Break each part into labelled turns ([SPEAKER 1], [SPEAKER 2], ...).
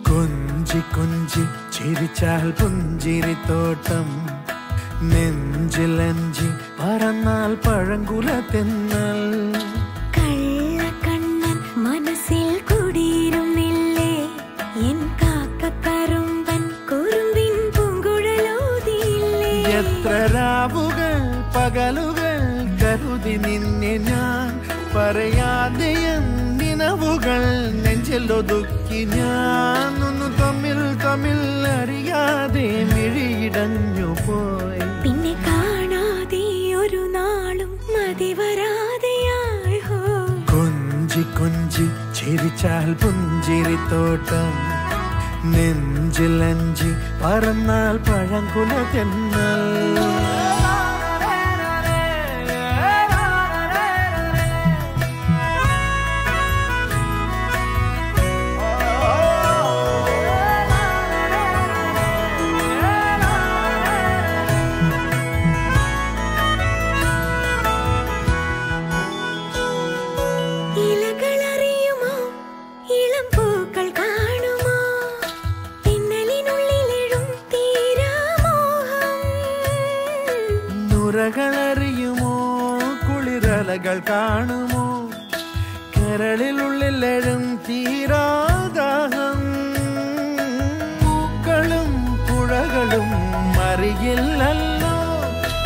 [SPEAKER 1] കൊഞ്ചി കൊഞ്ചി ചിരിച്ചാൽ പുഞ്ചിരിത്തോട്ടം നെഞ്ചിലഞ്ചി പറന്നാൽ പഴങ്കുല തെന്നൽ
[SPEAKER 2] കള്ളക്കണ്ണൻ മനസ്സിൽ കുടിയിരുന്നില്ലേ എൻ കാക്കക്കറുമ്പൻ കുറുമ്പിൻ പൂങ്കുഴലോതിയില്ലേ
[SPEAKER 1] എത്ര രാവുകൾ പകലുകൾ കരുതി നിന്നെ ഞാൻ പറയാതെ നിനവുകൾ നെഞ്ചിലൊതുക്കി ഞാൻ ഒന്ന് തമ്മിൽ തമ്മിൽ അറിയാതെ മിഴിയിടഞ്ഞു പോയി
[SPEAKER 2] പിന്നെ കാണാതെ ഒരു നാളും മതി വരാതെയായി
[SPEAKER 1] കൊഞ്ചി കൊഞ്ചി ചിരിച്ചാൽ പുഞ്ചിരിത്തോട്ടം നെഞ്ചിലഞ്ചി പറന്നാൽ പഴങ്കുല തെന്നൽ ുമോ കുളിരലകൾ കാണുമോ കരളിലുള്ളിലെഴും തീരാദാഹം പൂക്കളും പുഴകളും അറിയില്ലല്ലോ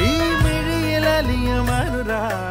[SPEAKER 1] ഈ മിഴിയിലലിയും അനുരാഗം